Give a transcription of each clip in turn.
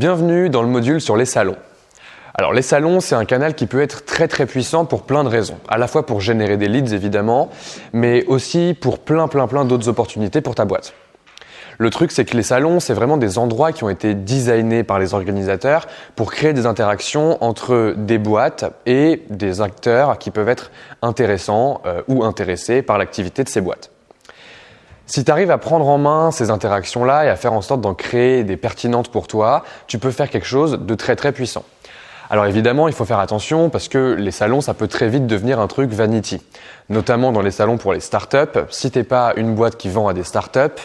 Bienvenue dans le module sur les salons. Alors les salons, c'est un canal qui peut être très puissant pour plein de raisons. À la fois pour générer des leads évidemment, mais aussi pour plein d'autres opportunités pour ta boîte. Le truc, c'est que les salons, c'est vraiment des endroits qui ont été designés par les organisateurs pour créer des interactions entre des boîtes et des acteurs qui peuvent être intéressants ou intéressés par l'activité de ces boîtes. Si tu arrives à prendre en main ces interactions-là et à faire en sorte d'en créer des pertinentes pour toi, tu peux faire quelque chose de très puissant. Alors évidemment, il faut faire attention parce que les salons, ça peut très vite devenir un truc vanity. Notamment dans les salons pour les startups. Si t'es pas une boîte qui vend à des startups,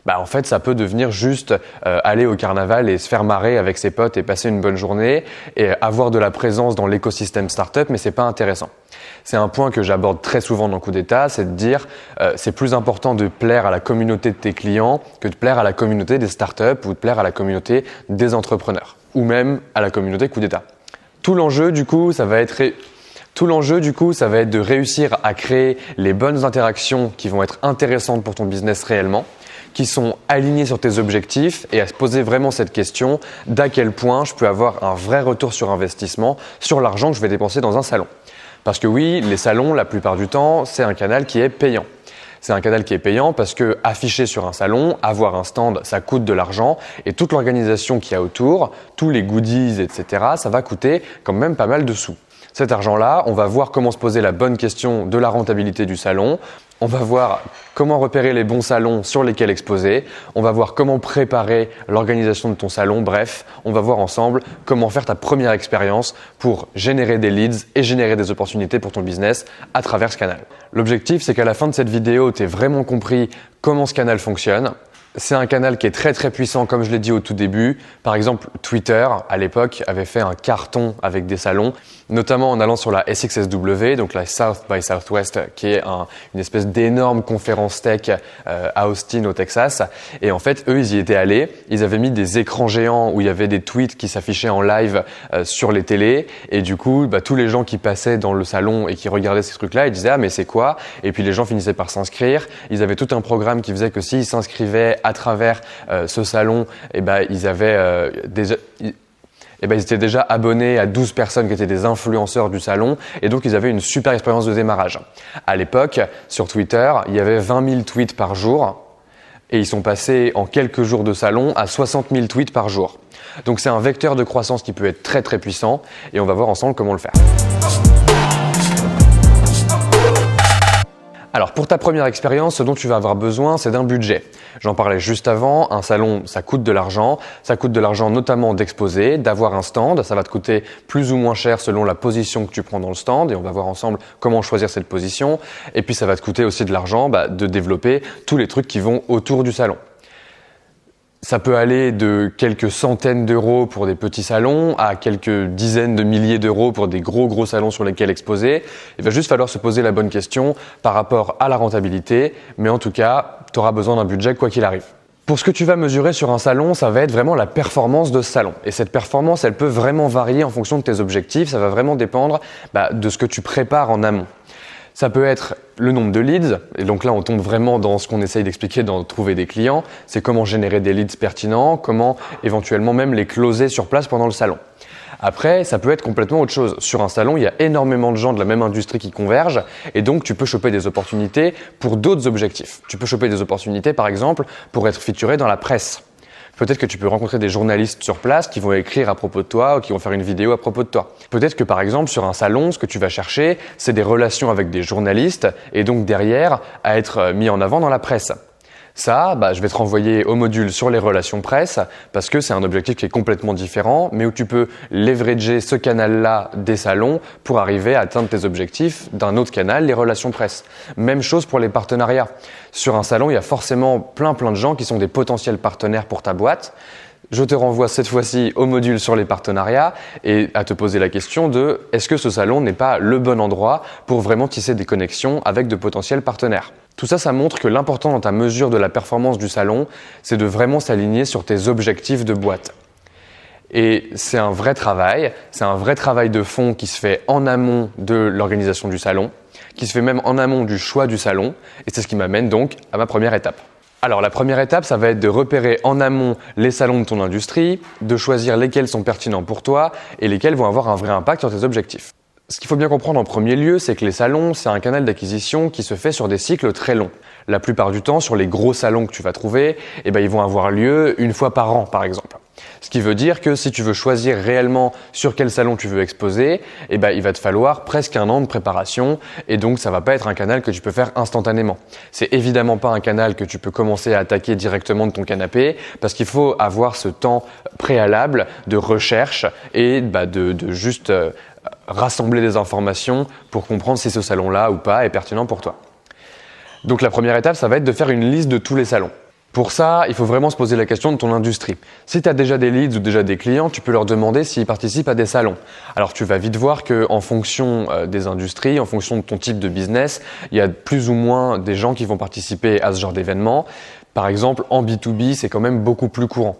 en fait, ça peut devenir juste aller au carnaval et se faire marrer avec ses potes et passer une bonne journée et avoir de la présence dans l'écosystème startup, mais c'est pas intéressant. C'est un point que j'aborde très souvent dans Coup d'État, c'est de dire c'est plus important de plaire à la communauté de tes clients que de plaire à la communauté des startups ou de plaire à la communauté des entrepreneurs ou même à la communauté Coup d'État. Tout l'enjeu, du coup, ça va être de réussir à créer les bonnes interactions qui vont être intéressantes pour ton business réellement, qui sont alignées sur tes objectifs et à se poser vraiment cette question d'à quel point je peux avoir un vrai retour sur investissement sur l'argent que je vais dépenser dans un salon. Parce que oui, les salons, la plupart du temps, c'est un canal qui est payant. C'est un canal qui est payant parce que afficher sur un salon, avoir un stand, ça coûte de l'argent et toute l'organisation qu'il y a autour, tous les goodies, etc., ça va coûter quand même pas mal de sous. Cet argent-là, on va voir comment se poser la bonne question de la rentabilité du salon. On va voir comment repérer les bons salons sur lesquels exposer. On va voir comment préparer l'organisation de ton salon. Bref, on va voir ensemble comment faire ta première expérience pour générer des leads et générer des opportunités pour ton business à travers ce canal. L'objectif, c'est qu'à la fin de cette vidéo, tu aies vraiment compris comment ce canal fonctionne. C'est un canal qui est très puissant, comme je l'ai dit au tout début. Par exemple, Twitter, à l'époque, avait fait un carton avec des salons, notamment en allant sur la SXSW, donc la South by Southwest, qui est une espèce d'énorme conférence tech à Austin, au Texas. Et en fait, eux, ils y étaient allés. Ils avaient mis des écrans géants où il y avait des tweets qui s'affichaient en live sur les télés. Et du coup, tous les gens qui passaient dans le salon et qui regardaient ces trucs-là, ils disaient « Ah, mais c'est quoi ?» Et puis les gens finissaient par s'inscrire. Ils avaient tout un programme qui faisait que s'ils s'inscrivaient à travers ce salon, ils étaient déjà abonnés à 12 personnes qui étaient des influenceurs du salon et donc ils avaient une super expérience de démarrage. À l'époque, sur Twitter, il y avait 20 000 tweets par jour et ils sont passés en quelques jours de salon à 60 000 tweets par jour. Donc c'est un vecteur de croissance qui peut être très puissant et on va voir ensemble comment le faire. Alors pour ta première expérience, ce dont tu vas avoir besoin, c'est d'un budget. J'en parlais juste avant, un salon, ça coûte de l'argent. Ça coûte de l'argent notamment d'exposer, d'avoir un stand. Ça va te coûter plus ou moins cher selon la position que tu prends dans le stand et on va voir ensemble comment choisir cette position. Et puis ça va te coûter aussi de l'argent de développer tous les trucs qui vont autour du salon. Ça peut aller de quelques centaines d'euros pour des petits salons à quelques dizaines de milliers d'euros pour des gros salons sur lesquels exposer. Il va juste falloir se poser la bonne question par rapport à la rentabilité, mais en tout cas, tu auras besoin d'un budget quoi qu'il arrive. Pour ce que tu vas mesurer sur un salon, ça va être vraiment la performance de ce salon. Et cette performance, elle peut vraiment varier en fonction de tes objectifs. Ça va vraiment dépendre de ce que tu prépares en amont. Ça peut être le nombre de leads, et donc là on tombe vraiment dans ce qu'on essaye d'expliquer dans trouver des clients, c'est comment générer des leads pertinents, comment éventuellement même les closer sur place pendant le salon. Après, ça peut être complètement autre chose. Sur un salon, il y a énormément de gens de la même industrie qui convergent et donc tu peux choper des opportunités pour d'autres objectifs. Tu peux choper des opportunités par exemple pour être featuré dans la presse. Peut-être que tu peux rencontrer des journalistes sur place qui vont écrire à propos de toi ou qui vont faire une vidéo à propos de toi. Peut-être que par exemple sur un salon, ce que tu vas chercher, c'est des relations avec des journalistes et donc derrière à être mis en avant dans la presse. Ça, je vais te renvoyer au module sur les relations presse parce que c'est un objectif qui est complètement différent mais où tu peux leverager ce canal-là des salons pour arriver à atteindre tes objectifs d'un autre canal, les relations presse. Même chose pour les partenariats. Sur un salon, il y a forcément plein de gens qui sont des potentiels partenaires pour ta boîte. Je te renvoie cette fois-ci au module sur les partenariats et à te poser la question de est-ce que ce salon n'est pas le bon endroit pour vraiment tisser des connexions avec de potentiels partenaires. Tout ça, ça montre que l'important dans ta mesure de la performance du salon, c'est de vraiment s'aligner sur tes objectifs de boîte. Et c'est un vrai travail de fond qui se fait en amont de l'organisation du salon, qui se fait même en amont du choix du salon et c'est ce qui m'amène donc à ma première étape. Alors la première étape, ça va être de repérer en amont les salons de ton industrie, de choisir lesquels sont pertinents pour toi et lesquels vont avoir un vrai impact sur tes objectifs. Ce qu'il faut bien comprendre en premier lieu, c'est que les salons, c'est un canal d'acquisition qui se fait sur des cycles très longs. La plupart du temps, sur les gros salons que tu vas trouver, ils vont avoir lieu une fois par an, par exemple. Ce qui veut dire que si tu veux choisir réellement sur quel salon tu veux exposer, il va te falloir presque un an de préparation et donc ça va pas être un canal que tu peux faire instantanément. C'est évidemment pas un canal que tu peux commencer à attaquer directement de ton canapé parce qu'il faut avoir ce temps préalable de recherche et de juste rassembler des informations pour comprendre si ce salon-là ou pas est pertinent pour toi. Donc la première étape, ça va être de faire une liste de tous les salons. Pour ça, il faut vraiment se poser la question de ton industrie. Si tu as déjà des leads ou déjà des clients, tu peux leur demander s'ils participent à des salons. Alors tu vas vite voir qu'en fonction des industries, en fonction de ton type de business, il y a plus ou moins des gens qui vont participer à ce genre d'événements. Par exemple, en B2B, c'est quand même beaucoup plus courant.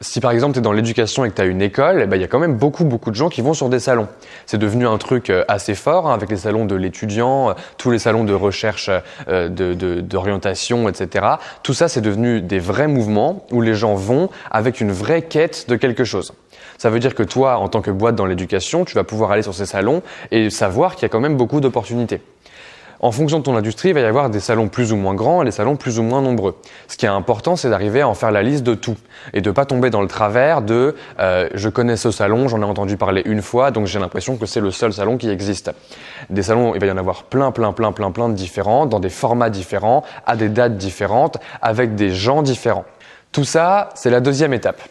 Si par exemple tu es dans l'éducation et que tu as une école, il y a quand même beaucoup de gens qui vont sur des salons. C'est devenu un truc assez fort avec les salons de l'étudiant, tous les salons de recherche d'orientation, etc. Tout ça, c'est devenu des vrais mouvements où les gens vont avec une vraie quête de quelque chose. Ça veut dire que toi, en tant que boîte dans l'éducation, tu vas pouvoir aller sur ces salons et savoir qu'il y a quand même beaucoup d'opportunités. En fonction de ton industrie, il va y avoir des salons plus ou moins grands et des salons plus ou moins nombreux. Ce qui est important, c'est d'arriver à en faire la liste de tout et de ne pas tomber dans le travers de je connais ce salon, j'en ai entendu parler une fois, donc j'ai l'impression que c'est le seul salon qui existe. Des salons, il va y en avoir plein de différents, dans des formats différents, à des dates différentes, avec des gens différents. Tout ça, c'est la deuxième étape.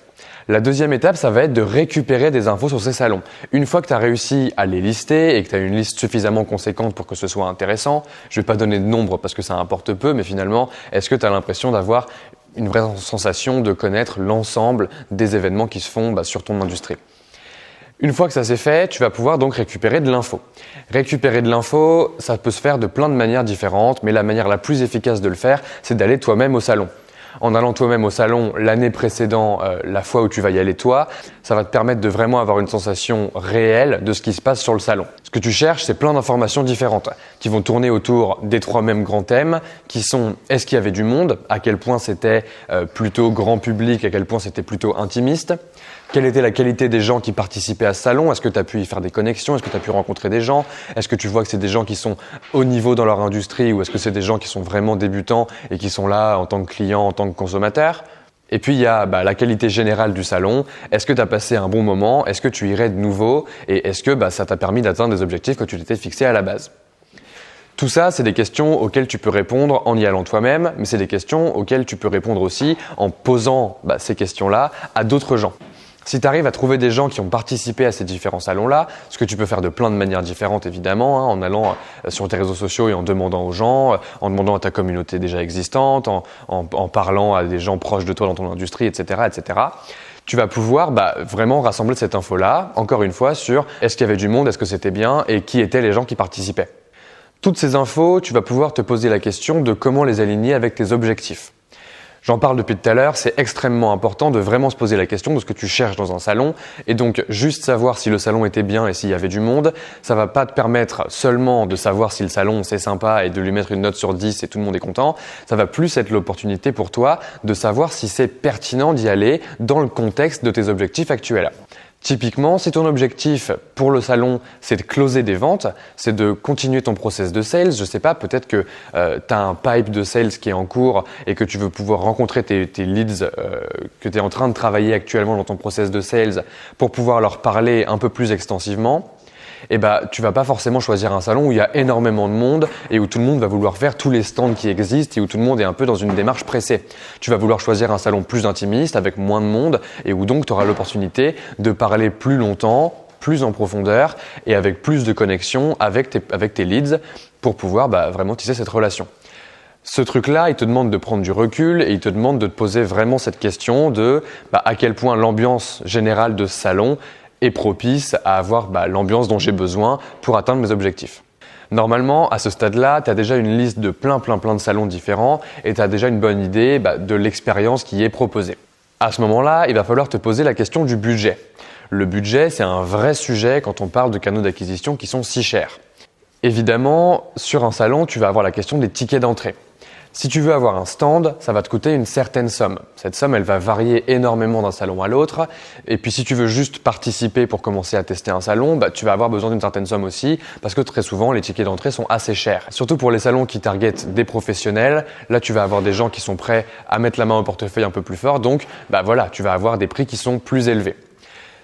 La deuxième étape, ça va être de récupérer des infos sur ces salons. Une fois que tu as réussi à les lister et que tu as une liste suffisamment conséquente pour que ce soit intéressant, je ne vais pas donner de nombre parce que ça importe peu, mais finalement, est-ce que tu as l'impression d'avoir une vraie sensation de connaître l'ensemble des événements qui se font sur ton industrie ? Une fois que ça c'est fait, tu vas pouvoir donc récupérer de l'info. Récupérer de l'info, ça peut se faire de plein de manières différentes, mais la manière la plus efficace de le faire, c'est d'aller toi-même au salon. En allant toi-même au salon l'année précédant la fois où tu vas y aller toi, ça va te permettre de vraiment avoir une sensation réelle de ce qui se passe sur le salon. Ce que tu cherches, c'est plein d'informations différentes qui vont tourner autour des trois mêmes grands thèmes qui sont est-ce qu'il y avait du monde, à quel point c'était plutôt grand public, à quel point c'était plutôt intimiste, quelle était la qualité des gens qui participaient à ce salon, est-ce que tu as pu y faire des connexions, est-ce que tu as pu rencontrer des gens, est-ce que tu vois que c'est des gens qui sont au niveau dans leur industrie ou est-ce que c'est des gens qui sont vraiment débutants et qui sont là en tant que clients, en tant que consommateurs. Et puis il y a la qualité générale du salon, est-ce que tu as passé un bon moment, est-ce que tu irais de nouveau et est-ce que ça t'a permis d'atteindre des objectifs que tu t'étais fixés à la base. Tout ça, c'est des questions auxquelles tu peux répondre en y allant toi-même, mais c'est des questions auxquelles tu peux répondre aussi en posant ces questions-là à d'autres gens. Si tu arrives à trouver des gens qui ont participé à ces différents salons-là, ce que tu peux faire de plein de manières différentes évidemment, en allant sur tes réseaux sociaux et en demandant aux gens, en demandant à ta communauté déjà existante, en parlant à des gens proches de toi dans ton industrie, etc. Tu vas pouvoir vraiment rassembler cette info-là, encore une fois, sur est-ce qu'il y avait du monde, est-ce que c'était bien et qui étaient les gens qui participaient. Toutes ces infos, tu vas pouvoir te poser la question de comment les aligner avec tes objectifs. J'en parle depuis tout à l'heure, c'est extrêmement important de vraiment se poser la question de ce que tu cherches dans un salon et donc juste savoir si le salon était bien et s'il y avait du monde, ça va pas te permettre seulement de savoir si le salon c'est sympa et de lui mettre une note sur 10 et tout le monde est content, ça va plus être l'opportunité pour toi de savoir si c'est pertinent d'y aller dans le contexte de tes objectifs actuels. Typiquement, si ton objectif pour le salon, c'est de closer des ventes, c'est de continuer ton process de sales, je sais pas, peut-être que tu as un pipe de sales qui est en cours et que tu veux pouvoir rencontrer tes leads que tu es en train de travailler actuellement dans ton process de sales pour pouvoir leur parler un peu plus extensivement. Tu vas pas forcément choisir un salon où il y a énormément de monde et où tout le monde va vouloir faire tous les stands qui existent et où tout le monde est un peu dans une démarche pressée. Tu vas vouloir choisir un salon plus intimiste avec moins de monde et où donc tu auras l'opportunité de parler plus longtemps, plus en profondeur et avec plus de connexion avec tes leads pour pouvoir vraiment tisser cette relation. Ce truc-là, il te demande de prendre du recul et il te demande de te poser vraiment cette question de à quel point l'ambiance générale de ce salon est propice à avoir l'ambiance dont j'ai besoin pour atteindre mes objectifs. Normalement, à ce stade-là, tu as déjà une liste de plein de salons différents et tu as déjà une bonne idée de l'expérience qui est proposée. À ce moment-là, il va falloir te poser la question du budget. Le budget, c'est un vrai sujet quand on parle de canaux d'acquisition qui sont si chers. Évidemment, sur un salon, tu vas avoir la question des tickets d'entrée. Si tu veux avoir un stand, ça va te coûter une certaine somme. Cette somme, elle va varier énormément d'un salon à l'autre. Et puis si tu veux juste participer pour commencer à tester un salon, tu vas avoir besoin d'une certaine somme aussi, parce que très souvent, les tickets d'entrée sont assez chers. Surtout pour les salons qui targetent des professionnels, là tu vas avoir des gens qui sont prêts à mettre la main au portefeuille un peu plus fort, donc voilà, tu vas avoir des prix qui sont plus élevés.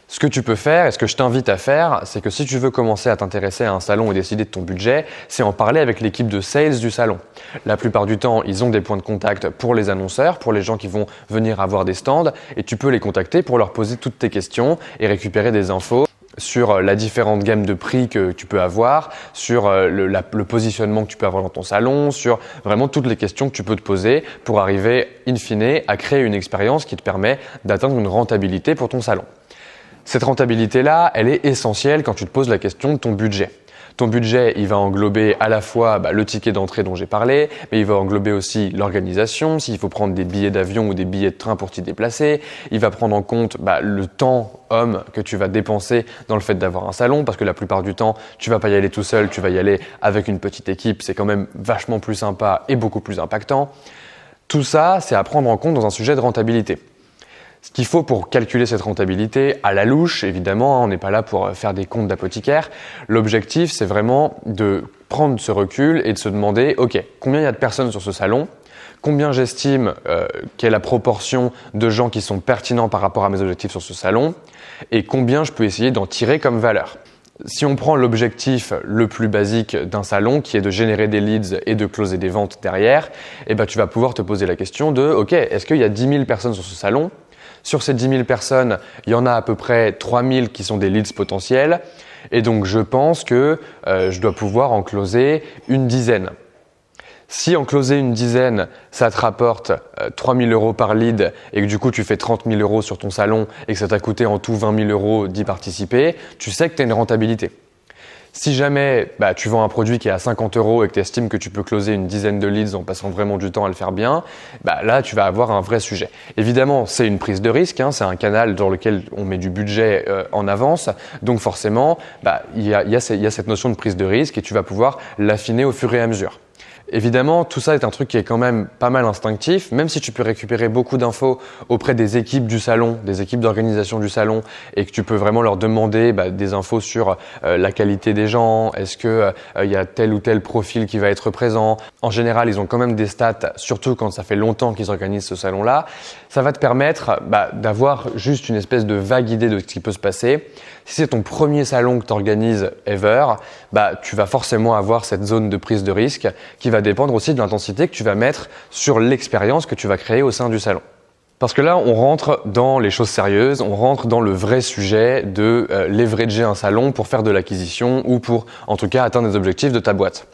Ce que tu peux faire et ce que je t'invite à faire, c'est que si tu veux commencer à t'intéresser à un salon et décider de ton budget, c'est en parler avec l'équipe de sales du salon. La plupart du temps, ils ont des points de contact pour les annonceurs, pour les gens qui vont venir avoir des stands, et tu peux les contacter pour leur poser toutes tes questions et récupérer des infos sur la différente gamme de prix que tu peux avoir, sur le positionnement que tu peux avoir dans ton salon, sur vraiment toutes les questions que tu peux te poser pour arriver in fine à créer une expérience qui te permet d'atteindre une rentabilité pour ton salon. Cette rentabilité-là, elle est essentielle quand tu te poses la question de ton budget. Ton budget, il va englober à la fois le ticket d'entrée dont j'ai parlé, mais il va englober aussi l'organisation, s'il faut prendre des billets d'avion ou des billets de train pour t'y déplacer. Il va prendre en compte le temps homme que tu vas dépenser dans le fait d'avoir un salon, parce que la plupart du temps, tu vas pas y aller tout seul, tu vas y aller avec une petite équipe. C'est quand même vachement plus sympa et beaucoup plus impactant. Tout ça, c'est à prendre en compte dans un sujet de rentabilité. Ce qu'il faut pour calculer cette rentabilité, à la louche, évidemment, on n'est pas là pour faire des comptes d'apothicaire. L'objectif, c'est vraiment de prendre ce recul et de se demander, ok, combien il y a de personnes sur ce salon ? Combien j'estime qu'est la proportion de gens qui sont pertinents par rapport à mes objectifs sur ce salon ? Et combien je peux essayer d'en tirer comme valeur ? Si on prend l'objectif le plus basique d'un salon, qui est de générer des leads et de closer des ventes derrière, tu vas pouvoir te poser la question de, ok, est-ce qu'il y a 10 000 personnes sur ce salon ? Sur ces 10 000 personnes, il y en a à peu près 3 000 qui sont des leads potentiels. Et donc, je pense que je dois pouvoir en closer une dizaine. Si en closer une dizaine, ça te rapporte 3 000 € par lead et que du coup, tu fais 30 000 € sur ton salon et que ça t'a coûté en tout 20 000 € d'y participer, tu sais que tu as une rentabilité. Si jamais tu vends un produit qui est à 50 € et que tu estimes que tu peux closer une dizaine de leads en passant vraiment du temps à le faire bien, là tu vas avoir un vrai sujet. Évidemment, c'est une prise de risque, c'est un canal dans lequel on met du budget en avance, donc forcément il y a cette notion de prise de risque et tu vas pouvoir l'affiner au fur et à mesure. Évidemment, tout ça est un truc qui est quand même pas mal instinctif, même si tu peux récupérer beaucoup d'infos auprès des équipes du salon, des équipes d'organisation du salon, et que tu peux vraiment leur demander des infos sur la qualité des gens, est-ce que il y a tel ou tel profil qui va être présent. En général, ils ont quand même des stats, surtout quand ça fait longtemps qu'ils organisent ce salon-là. Ça va te permettre d'avoir juste une espèce de vague idée de ce qui peut se passer. Si c'est ton premier salon que tu organises ever, tu vas forcément avoir cette zone de prise de risque qui va dépendre aussi de l'intensité que tu vas mettre sur l'expérience que tu vas créer au sein du salon. Parce que là, on rentre dans les choses sérieuses, on rentre dans le vrai sujet de leverager un salon pour faire de l'acquisition ou pour, en tout cas, atteindre des objectifs de ta boîte.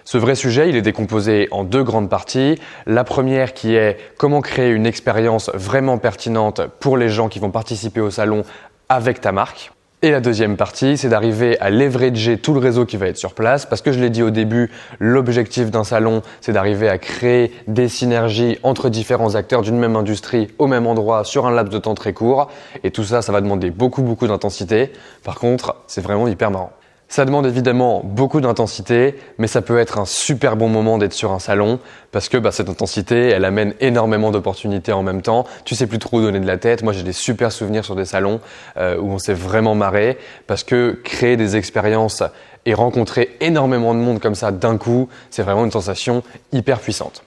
Ce vrai sujet, il est décomposé en deux grandes parties. La première qui est comment créer une expérience vraiment pertinente pour les gens qui vont participer au salon avec ta marque. Et la deuxième partie, c'est d'arriver à leverager tout le réseau qui va être sur place, parce que je l'ai dit au début, l'objectif d'un salon, c'est d'arriver à créer des synergies entre différents acteurs d'une même industrie au même endroit sur un laps de temps très court. Et tout ça, ça va demander beaucoup d'intensité. Par contre, c'est vraiment hyper marrant. Ça demande évidemment beaucoup d'intensité, mais ça peut être un super bon moment d'être sur un salon parce que cette intensité, elle amène énormément d'opportunités en même temps. Tu sais plus trop où donner de la tête. Moi, j'ai des super souvenirs sur des salons où on s'est vraiment marré parce que créer des expériences et rencontrer énormément de monde comme ça d'un coup, c'est vraiment une sensation hyper puissante.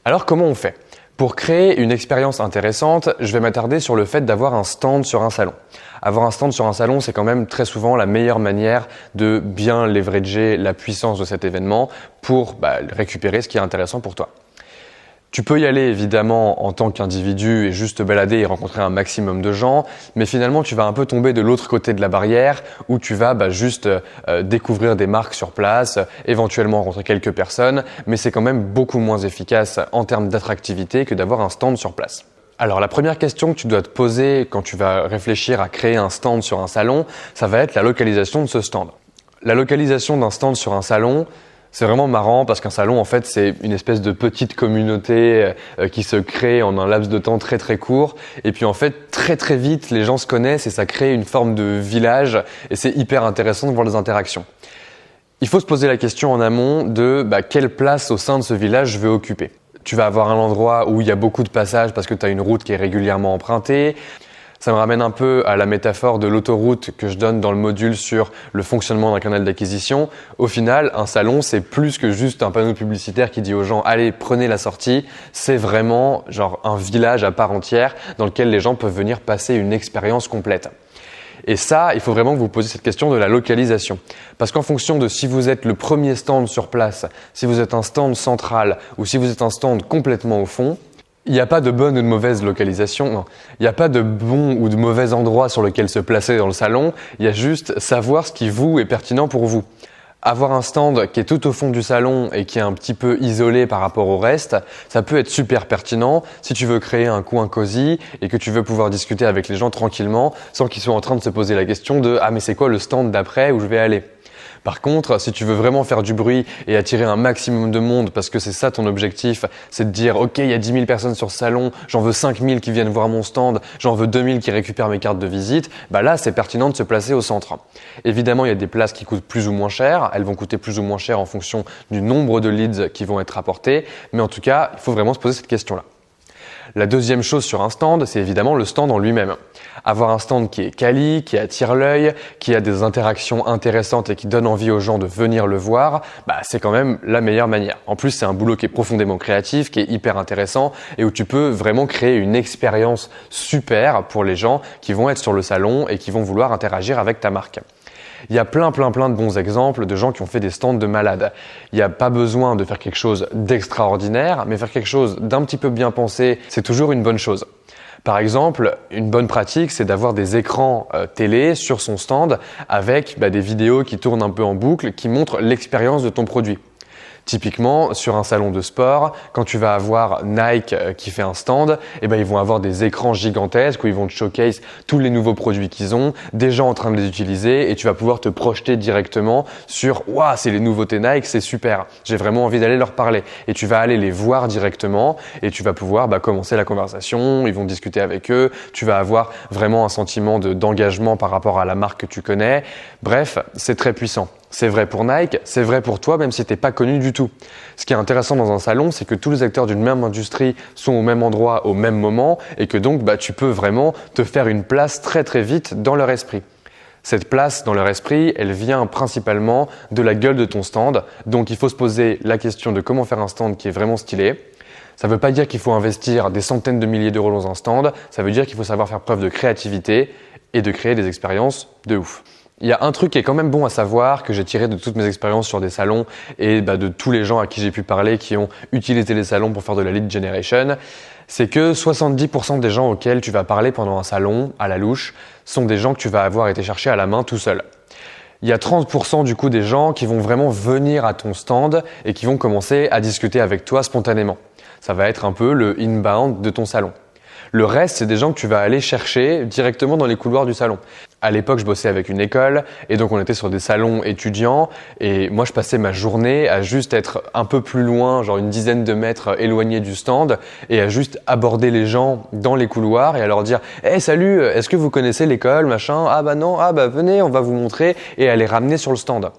Alors, comment on fait ? Pour créer une expérience intéressante, je vais m'attarder sur le fait d'avoir un stand sur un salon. Avoir un stand sur un salon, c'est quand même très souvent la meilleure manière de bien leverager la puissance de cet événement pour récupérer ce qui est intéressant pour toi. Tu peux y aller évidemment en tant qu'individu et juste te balader et rencontrer un maximum de gens, mais finalement tu vas un peu tomber de l'autre côté de la barrière où tu vas juste découvrir des marques sur place, éventuellement rencontrer quelques personnes, mais c'est quand même beaucoup moins efficace en termes d'attractivité que d'avoir un stand sur place. Alors la première question que tu dois te poser quand tu vas réfléchir à créer un stand sur un salon, ça va être la localisation de ce stand. La localisation d'un stand sur un salon, c'est vraiment marrant parce qu'un salon, en fait, c'est une espèce de petite communauté qui se crée en un laps de temps très très court. Et puis en fait, très très vite, les gens se connaissent et ça crée une forme de village et c'est hyper intéressant de voir les interactions. Il faut se poser la question en amont de quelle place au sein de ce village je veux occuper. Tu vas avoir un endroit où il y a beaucoup de passages parce que tu as une route qui est régulièrement empruntée. Ça me ramène un peu à la métaphore de l'autoroute que je donne dans le module sur le fonctionnement d'un canal d'acquisition. Au final, un salon, c'est plus que juste un panneau publicitaire qui dit aux gens « Allez, prenez la sortie ». C'est vraiment genre un village à part entière dans lequel les gens peuvent venir passer une expérience complète. Et ça, il faut vraiment que vous posiez cette question de la localisation. Parce qu'en fonction de si vous êtes le premier stand sur place, si vous êtes un stand central ou si vous êtes un stand complètement au fond, il n'y a pas de bonne ou de mauvaise localisation, non. Il n'y a pas de bon ou de mauvais endroit sur lequel se placer dans le salon, il y a juste savoir ce qui vous est pertinent pour vous. Avoir un stand qui est tout au fond du salon et qui est un petit peu isolé par rapport au reste, ça peut être super pertinent si tu veux créer un coin cosy et que tu veux pouvoir discuter avec les gens tranquillement sans qu'ils soient en train de se poser la question de « Ah mais c'est quoi le stand d'après où je vais aller ?» Par contre, si tu veux vraiment faire du bruit et attirer un maximum de monde parce que c'est ça ton objectif, c'est de dire « Ok, il y a 10 000 personnes sur ce salon, j'en veux 5 000 qui viennent voir mon stand, j'en veux 2 000 qui récupèrent mes cartes de visite », là c'est pertinent de se placer au centre. Évidemment, il y a des places qui coûtent plus ou moins cher, elles vont coûter plus ou moins cher en fonction du nombre de leads qui vont être apportés, mais en tout cas, il faut vraiment se poser cette question-là. La deuxième chose sur un stand, c'est évidemment le stand en lui-même. Avoir un stand qui est quali, qui attire l'œil, qui a des interactions intéressantes et qui donne envie aux gens de venir le voir, c'est quand même la meilleure manière. En plus, c'est un boulot qui est profondément créatif, qui est hyper intéressant et où tu peux vraiment créer une expérience super pour les gens qui vont être sur le salon et qui vont vouloir interagir avec ta marque. Il y a plein de bons exemples de gens qui ont fait des stands de malades. Il n'y a pas besoin de faire quelque chose d'extraordinaire, mais faire quelque chose d'un petit peu bien pensé, c'est toujours une bonne chose. Par exemple, une bonne pratique, c'est d'avoir des écrans télé sur son stand avec des vidéos qui tournent un peu en boucle, qui montrent l'expérience de ton produit. Typiquement, sur un salon de sport, quand tu vas avoir Nike qui fait un stand, ils vont avoir des écrans gigantesques où ils vont te showcase tous les nouveaux produits qu'ils ont, des gens en train de les utiliser et tu vas pouvoir te projeter directement sur « Waouh, c'est les nouveautés Nike, c'est super, j'ai vraiment envie d'aller leur parler ». Et tu vas aller les voir directement et tu vas pouvoir commencer la conversation, ils vont discuter avec eux, tu vas avoir vraiment un sentiment d'engagement par rapport à la marque que tu connais. Bref, c'est très puissant. C'est vrai pour Nike, c'est vrai pour toi, même si tu n'es pas connu du tout. Ce qui est intéressant dans un salon, c'est que tous les acteurs d'une même industrie sont au même endroit, au même moment, et que donc tu peux vraiment te faire une place très vite dans leur esprit. Cette place dans leur esprit, elle vient principalement de la gueule de ton stand. Donc il faut se poser la question de comment faire un stand qui est vraiment stylé. Ça ne veut pas dire qu'il faut investir des centaines de milliers d'euros dans un stand, ça veut dire qu'il faut savoir faire preuve de créativité et de créer des expériences de ouf. Il y a un truc qui est quand même bon à savoir, que j'ai tiré de toutes mes expériences sur des salons et de tous les gens à qui j'ai pu parler qui ont utilisé les salons pour faire de la lead generation, c'est que 70% des gens auxquels tu vas parler pendant un salon, à la louche, sont des gens que tu vas avoir été chercher à la main tout seul. Il y a 30% du coup des gens qui vont vraiment venir à ton stand et qui vont commencer à discuter avec toi spontanément. Ça va être un peu le inbound de ton salon. Le reste, c'est des gens que tu vas aller chercher directement dans les couloirs du salon. À l'époque, je bossais avec une école et donc on était sur des salons étudiants et moi, je passais ma journée à juste être un peu plus loin, genre une dizaine de mètres éloigné du stand et à juste aborder les gens dans les couloirs et à leur dire « Hey, salut, est-ce que vous connaissez l'école, machin ? Ah non, venez, on va vous montrer » et à les ramener sur le stand.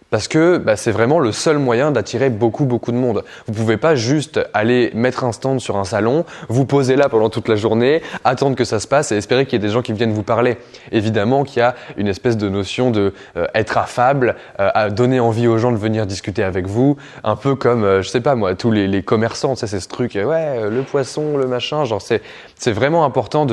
Parce que c'est vraiment le seul moyen d'attirer beaucoup de monde. Vous pouvez pas juste aller mettre un stand sur un salon, vous poser là pendant toute la journée, attendre que ça se passe et espérer qu'il y ait des gens qui viennent vous parler. Évidemment qu'il y a une espèce de notion de être affable, à donner envie aux gens de venir discuter avec vous, un peu comme, je sais pas moi, tous les commerçants, tu sais, c'est ce truc, le poisson, le machin, genre c'est vraiment important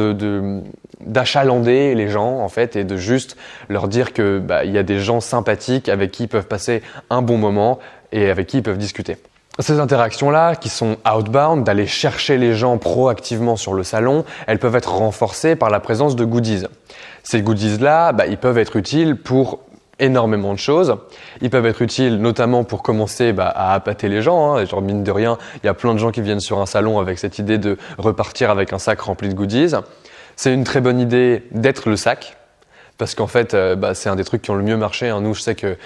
d'achalander les gens en fait et de juste leur dire que il y a des gens sympathiques avec qui ils peuvent passer un bon moment et avec qui ils peuvent discuter. Ces interactions-là, qui sont outbound, d'aller chercher les gens proactivement sur le salon, elles peuvent être renforcées par la présence de goodies. Ces goodies-là, ils peuvent être utiles pour énormément de choses. Ils peuvent être utiles notamment pour commencer à appâter les gens. Genre mine de rien, il y a plein de gens qui viennent sur un salon avec cette idée de repartir avec un sac rempli de goodies. C'est une très bonne idée d'être le sac. Parce qu'en fait, c'est un des trucs qui ont le mieux marché. Nous, je sais que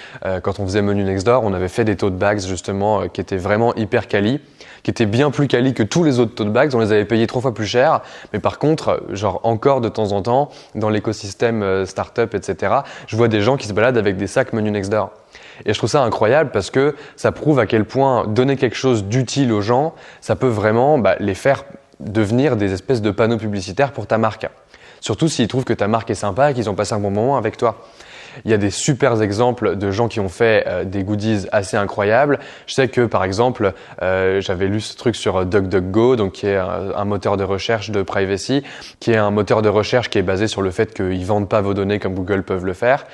quand on faisait Menu Next Door, on avait fait des tote bags justement qui étaient vraiment hyper quali, qui étaient bien plus quali que tous les autres tote bags. On les avait payés 3 fois plus cher. Mais par contre, genre encore de temps en temps, dans l'écosystème startup, etc., je vois des gens qui se baladent avec des sacs Menu Next Door. Et je trouve ça incroyable parce que ça prouve à quel point donner quelque chose d'utile aux gens, ça peut vraiment les faire devenir des espèces de panneaux publicitaires pour ta marque. Surtout s'ils trouvent que ta marque est sympa et qu'ils ont passé un bon moment avec toi. Il y a des super exemples de gens qui ont fait des goodies assez incroyables. Je sais que par exemple, j'avais lu ce truc sur DuckDuckGo, donc qui est un moteur de recherche de privacy, qui est un moteur de recherche qui est basé sur le fait qu'ils vendent pas vos données comme Google peuvent le faire,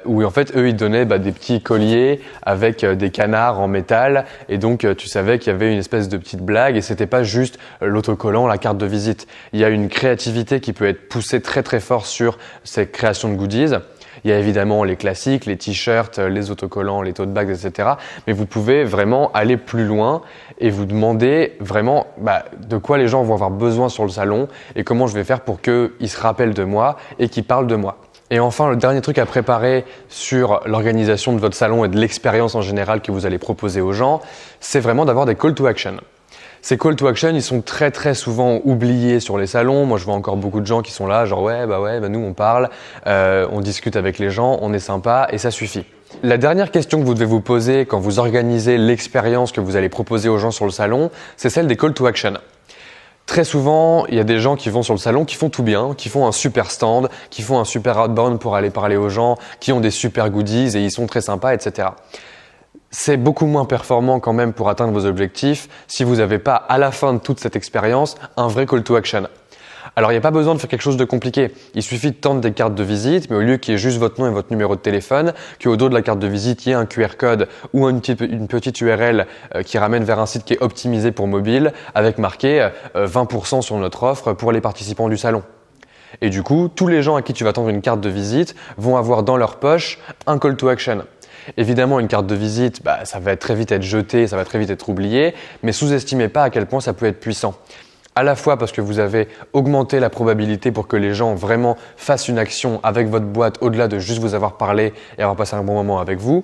où en fait eux ils donnaient des petits colliers avec des canards en métal, et donc tu savais qu'il y avait une espèce de petite blague et c'était pas juste l'autocollant, la carte de visite. Il y a une créativité qui peut être poussée très très fort sur ces créations de goodies. Il y a évidemment les classiques, les t-shirts, les autocollants, les tote bags, etc. Mais vous pouvez vraiment aller plus loin et vous demander vraiment de quoi les gens vont avoir besoin sur le salon et comment je vais faire pour qu'ils se rappellent de moi et qu'ils parlent de moi. Et enfin, le dernier truc à préparer sur l'organisation de votre salon et de l'expérience en général que vous allez proposer aux gens, c'est vraiment d'avoir des call to action. Ces call to action, ils sont très très souvent oubliés sur les salons. Moi, je vois encore beaucoup de gens qui sont là, genre nous on parle, on discute avec les gens, on est sympa et ça suffit. La dernière question que vous devez vous poser quand vous organisez l'expérience que vous allez proposer aux gens sur le salon, c'est celle des call to action. Très souvent, il y a des gens qui vont sur le salon, qui font tout bien, qui font un super stand, qui font un super outbound pour aller parler aux gens, qui ont des super goodies et ils sont très sympas, etc. C'est beaucoup moins performant quand même pour atteindre vos objectifs si vous n'avez pas à la fin de toute cette expérience un vrai call to action. Alors il n'y a pas besoin de faire quelque chose de compliqué, il suffit de tendre des cartes de visite, mais au lieu qu'il y ait juste votre nom et votre numéro de téléphone, qu'au dos de la carte de visite il y ait un QR code ou une petite URL qui ramène vers un site qui est optimisé pour mobile avec marqué 20% sur notre offre pour les participants du salon. Et du coup, tous les gens à qui tu vas tendre une carte de visite vont avoir dans leur poche un call to action. Évidemment, une carte de visite, ça va très vite être jeté, ça va très vite être oublié, mais sous-estimez pas à quel point ça peut être puissant. À la fois parce que vous avez augmenté la probabilité pour que les gens vraiment fassent une action avec votre boîte au-delà de juste vous avoir parlé et avoir passé un bon moment avec vous,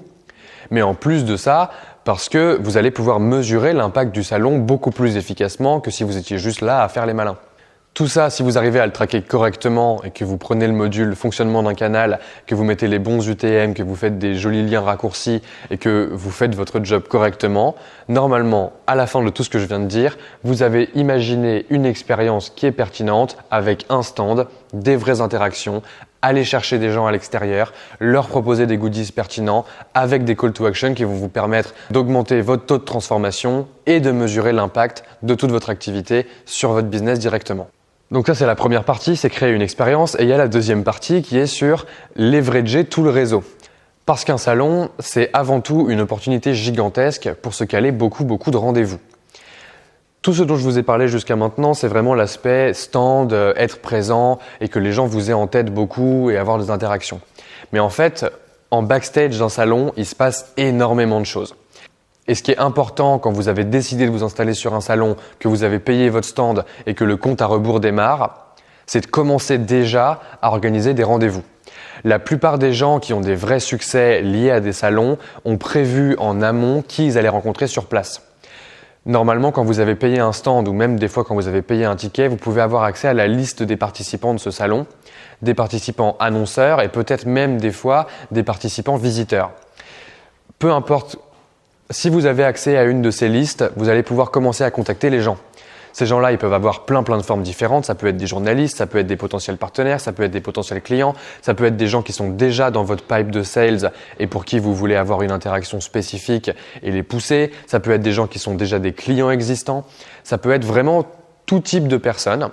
mais en plus de ça, parce que vous allez pouvoir mesurer l'impact du salon beaucoup plus efficacement que si vous étiez juste là à faire les malins. Tout ça, si vous arrivez à le traquer correctement et que vous prenez le module fonctionnement d'un canal, que vous mettez les bons UTM, que vous faites des jolis liens raccourcis et que vous faites votre job correctement, normalement, à la fin de tout ce que je viens de dire, vous avez imaginé une expérience qui est pertinente avec un stand, des vraies interactions, aller chercher des gens à l'extérieur, leur proposer des goodies pertinents avec des call to action qui vont vous permettre d'augmenter votre taux de transformation et de mesurer l'impact de toute votre activité sur votre business directement. Donc ça, c'est la première partie, c'est créer une expérience. Et il y a la deuxième partie qui est sur leverager tout le réseau. Parce qu'un salon, c'est avant tout une opportunité gigantesque pour se caler beaucoup de rendez-vous. Tout ce dont je vous ai parlé jusqu'à maintenant, c'est vraiment l'aspect stand, être présent et que les gens vous aient en tête beaucoup et avoir des interactions. Mais en fait, en backstage d'un salon, il se passe énormément de choses. Et ce qui est important quand vous avez décidé de vous installer sur un salon, que vous avez payé votre stand et que le compte à rebours démarre, c'est de commencer déjà à organiser des rendez-vous. La plupart des gens qui ont des vrais succès liés à des salons ont prévu en amont qui ils allaient rencontrer sur place. Normalement, quand vous avez payé un stand ou même des fois quand vous avez payé un ticket, vous pouvez avoir accès à la liste des participants de ce salon, des participants annonceurs et peut-être même des fois des participants visiteurs. Peu importe, si vous avez accès à une de ces listes, vous allez pouvoir commencer à contacter les gens. Ces gens-là, ils peuvent avoir plein de formes différentes. Ça peut être des journalistes, ça peut être des potentiels partenaires, ça peut être des potentiels clients, ça peut être des gens qui sont déjà dans votre pipe de sales et pour qui vous voulez avoir une interaction spécifique et les pousser. Ça peut être des gens qui sont déjà des clients existants. Ça peut être vraiment tout type de personnes.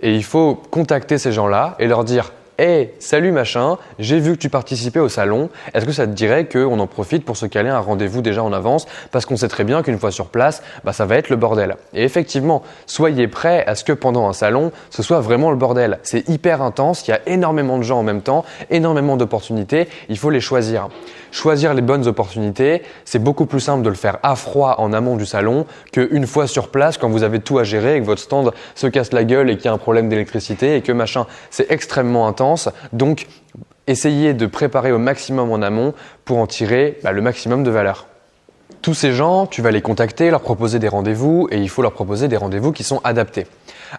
Et il faut contacter ces gens-là et leur dire « Hey, salut machin, j'ai vu que tu participais au salon. Est-ce que ça te dirait qu'on en profite pour se caler un rendez-vous déjà en avance parce qu'on sait très bien qu'une fois sur place, ça va être le bordel. » Et effectivement, soyez prêts à ce que pendant un salon, ce soit vraiment le bordel. C'est hyper intense, il y a énormément de gens en même temps, énormément d'opportunités, il faut les choisir. Choisir les bonnes opportunités, c'est beaucoup plus simple de le faire à froid en amont du salon qu'une fois sur place quand vous avez tout à gérer et que votre stand se casse la gueule et qu'il y a un problème d'électricité et que machin, c'est extrêmement intense. Donc, essayez de préparer au maximum en amont pour en tirer le maximum de valeur. Tous ces gens, tu vas les contacter, leur proposer des rendez-vous et il faut leur proposer des rendez-vous qui sont adaptés.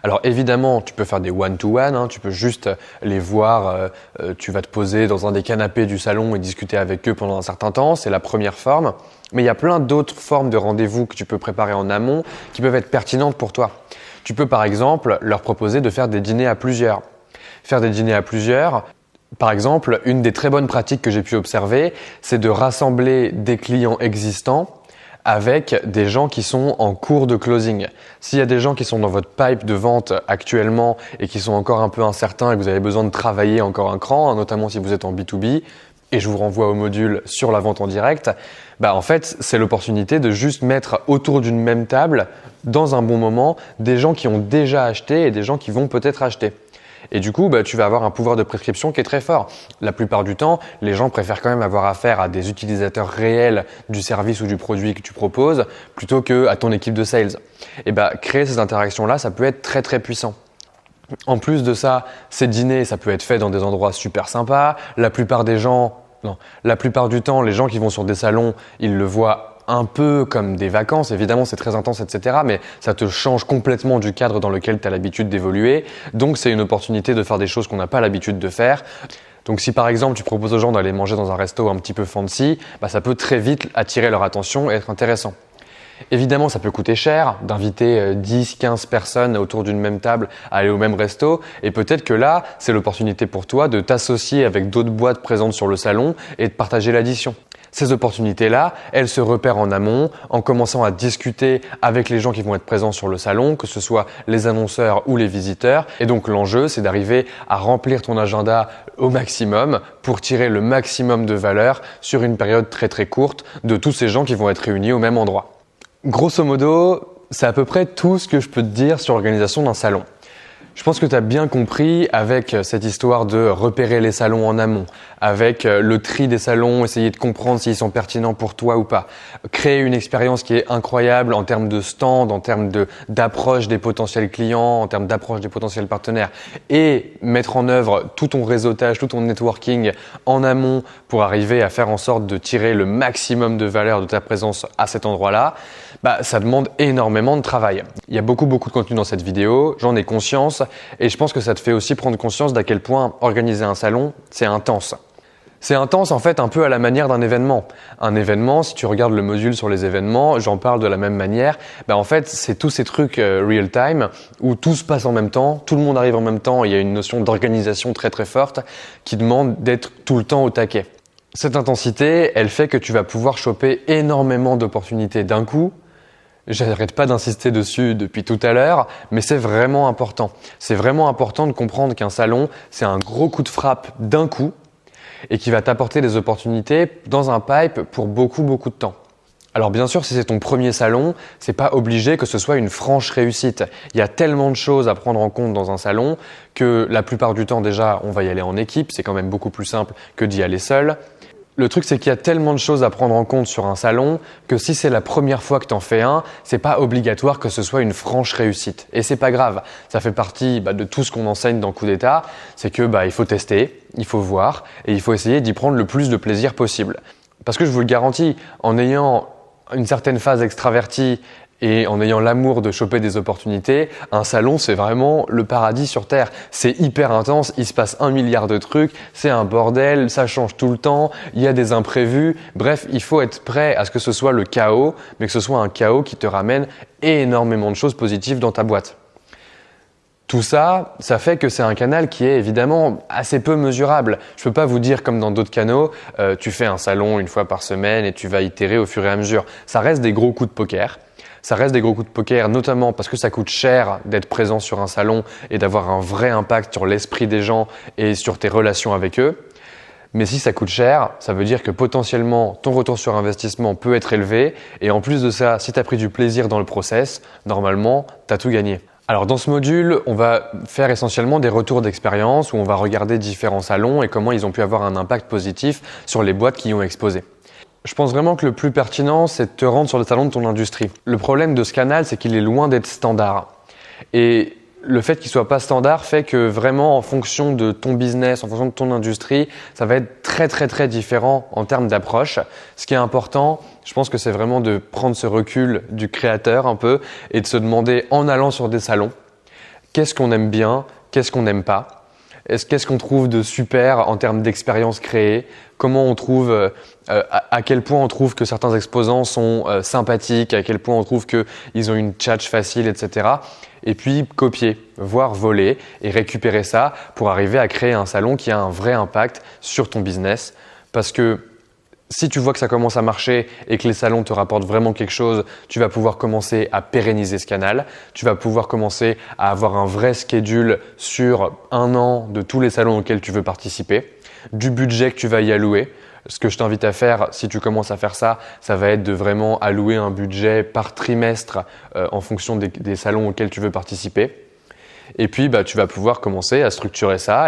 Alors évidemment, tu peux faire des one-to-one, hein, tu peux juste les voir, tu vas te poser dans un des canapés du salon et discuter avec eux pendant un certain temps, c'est la première forme. Mais il y a plein d'autres formes de rendez-vous que tu peux préparer en amont qui peuvent être pertinentes pour toi. Tu peux par exemple leur proposer de faire des dîners à plusieurs. Faire des dîners à plusieurs, par exemple, une des très bonnes pratiques que j'ai pu observer, c'est de rassembler des clients existants avec des gens qui sont en cours de closing. S'il y a des gens qui sont dans votre pipe de vente actuellement et qui sont encore un peu incertains et que vous avez besoin de travailler encore un cran, hein, notamment si vous êtes en B2B, et je vous renvoie au module sur la vente en direct, en fait, c'est l'opportunité de juste mettre autour d'une même table, dans un bon moment, des gens qui ont déjà acheté et des gens qui vont peut-être acheter. Et du coup, tu vas avoir un pouvoir de prescription qui est très fort. La plupart du temps, les gens préfèrent quand même avoir affaire à des utilisateurs réels du service ou du produit que tu proposes plutôt qu'à ton équipe de sales. Et créer ces interactions-là, ça peut être très très puissant. En plus de ça, ces dîners, ça peut être fait dans des endroits super sympas. La plupart du temps, les gens qui vont sur des salons, ils le voient un peu comme des vacances, évidemment c'est très intense, etc. Mais ça te change complètement du cadre dans lequel tu as l'habitude d'évoluer. Donc c'est une opportunité de faire des choses qu'on n'a pas l'habitude de faire. Donc si par exemple tu proposes aux gens d'aller manger dans un resto un petit peu fancy, ça peut très vite attirer leur attention et être intéressant. Évidemment, ça peut coûter cher d'inviter 10-15 personnes autour d'une même table à aller au même resto et peut-être que là, c'est l'opportunité pour toi de t'associer avec d'autres boîtes présentes sur le salon et de partager l'addition. Ces opportunités-là, elles se repèrent en amont en commençant à discuter avec les gens qui vont être présents sur le salon, que ce soit les annonceurs ou les visiteurs. Et donc l'enjeu, c'est d'arriver à remplir ton agenda au maximum pour tirer le maximum de valeur sur une période très très courte de tous ces gens qui vont être réunis au même endroit. Grosso modo, c'est à peu près tout ce que je peux te dire sur l'organisation d'un salon. Je pense que tu as bien compris avec cette histoire de repérer les salons en amont, avec le tri des salons, essayer de comprendre s'ils sont pertinents pour toi ou pas, créer une expérience qui est incroyable en termes de stand, en termes d'approche des potentiels clients, en termes d'approche des potentiels partenaires et mettre en œuvre tout ton réseautage, tout ton networking en amont pour arriver à faire en sorte de tirer le maximum de valeur de ta présence à cet endroit-là, ça demande énormément de travail. Il y a beaucoup de contenu dans cette vidéo, j'en ai conscience et je pense que ça te fait aussi prendre conscience d'à quel point organiser un salon, c'est intense. C'est intense en fait un peu à la manière d'un événement. Un événement, si tu regardes le module sur les événements, j'en parle de la même manière. En fait, c'est tous ces trucs real time où tout se passe en même temps, tout le monde arrive en même temps. Il y a une notion d'organisation très très forte qui demande d'être tout le temps au taquet. Cette intensité, elle fait que tu vas pouvoir choper énormément d'opportunités d'un coup. J'arrête pas d'insister dessus depuis tout à l'heure, mais c'est vraiment important. C'est vraiment important de comprendre qu'un salon, c'est un gros coup de frappe d'un coup et qui va t'apporter des opportunités dans un pipe pour beaucoup de temps. Alors bien sûr, si c'est ton premier salon, c'est pas obligé que ce soit une franche réussite. Il y a tellement de choses à prendre en compte dans un salon que la plupart du temps déjà, on va y aller en équipe, c'est quand même beaucoup plus simple que d'y aller seul. Le truc, c'est qu'il y a tellement de choses à prendre en compte sur un salon que si c'est la première fois que tu en fais un, c'est pas obligatoire que ce soit une franche réussite. Et c'est pas grave. Ça fait partie de tout ce qu'on enseigne dans Coup d'État. C'est que il faut tester, il faut voir et il faut essayer d'y prendre le plus de plaisir possible. Parce que je vous le garantis, en ayant une certaine phase extravertie et en ayant l'amour de choper des opportunités, un salon, c'est vraiment le paradis sur Terre. C'est hyper intense, il se passe 1 milliard de trucs, c'est un bordel, ça change tout le temps, il y a des imprévus. Bref, il faut être prêt à ce que ce soit le chaos, mais que ce soit un chaos qui te ramène énormément de choses positives dans ta boîte. Tout ça, ça fait que c'est un canal qui est évidemment assez peu mesurable. Je peux pas vous dire comme dans d'autres canaux, tu fais un salon une fois par semaine et tu vas itérer au fur et à mesure. Ça reste des gros coups de poker. Ça reste des gros coups de poker, notamment parce que ça coûte cher d'être présent sur un salon et d'avoir un vrai impact sur l'esprit des gens et sur tes relations avec eux. Mais si ça coûte cher, ça veut dire que potentiellement ton retour sur investissement peut être élevé et en plus de ça, si tu as pris du plaisir dans le process, normalement, tu as tout gagné. Alors dans ce module, on va faire essentiellement des retours d'expérience où on va regarder différents salons et comment ils ont pu avoir un impact positif sur les boîtes qui y ont exposé. Je pense vraiment que le plus pertinent, c'est de te rendre sur le salon de ton industrie. Le problème de ce canal, c'est qu'il est loin d'être standard. Et le fait qu'il soit pas standard fait que vraiment en fonction de ton business, en fonction de ton industrie, ça va être très très très différent en termes d'approche. Ce qui est important, je pense que c'est vraiment de prendre ce recul du créateur un peu et de se demander en allant sur des salons, qu'est-ce qu'on aime bien, qu'est-ce qu'on n'aime pas, qu'est-ce qu'on trouve de super en termes d'expérience créée, comment on trouve, à quel point on trouve que certains exposants sont sympathiques, à quel point on trouve qu'ils ont une tchatch facile, etc. Et puis copier, voire voler et récupérer ça pour arriver à créer un salon qui a un vrai impact sur ton business. Parce que si tu vois que ça commence à marcher et que les salons te rapportent vraiment quelque chose, tu vas pouvoir commencer à pérenniser ce canal. Tu vas pouvoir commencer à avoir un vrai schedule sur 1 an de tous les salons auxquels tu veux participer, du budget que tu vas y allouer. Ce que je t'invite à faire, si tu commences à faire ça, ça va être de vraiment allouer un budget par trimestre en fonction des salons auxquels tu veux participer. Et puis, tu vas pouvoir commencer à structurer ça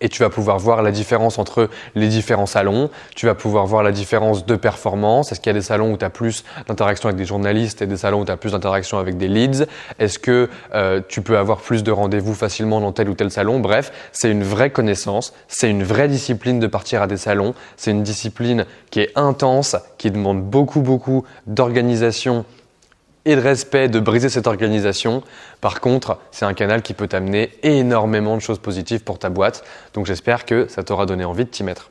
et tu vas pouvoir voir la différence entre les différents salons. Tu vas pouvoir voir la différence de performance. Est-ce qu'il y a des salons où tu as plus d'interaction avec des journalistes et des salons où tu as plus d'interaction avec des leads? Est-ce que tu peux avoir plus de rendez-vous facilement dans tel ou tel salon? Bref, c'est une vraie connaissance, c'est une vraie discipline de partir à des salons. C'est une discipline qui est intense, qui demande beaucoup d'organisation et de respect, de briser cette organisation. Par contre, c'est un canal qui peut t'amener énormément de choses positives pour ta boîte. Donc j'espère que ça t'aura donné envie de t'y mettre.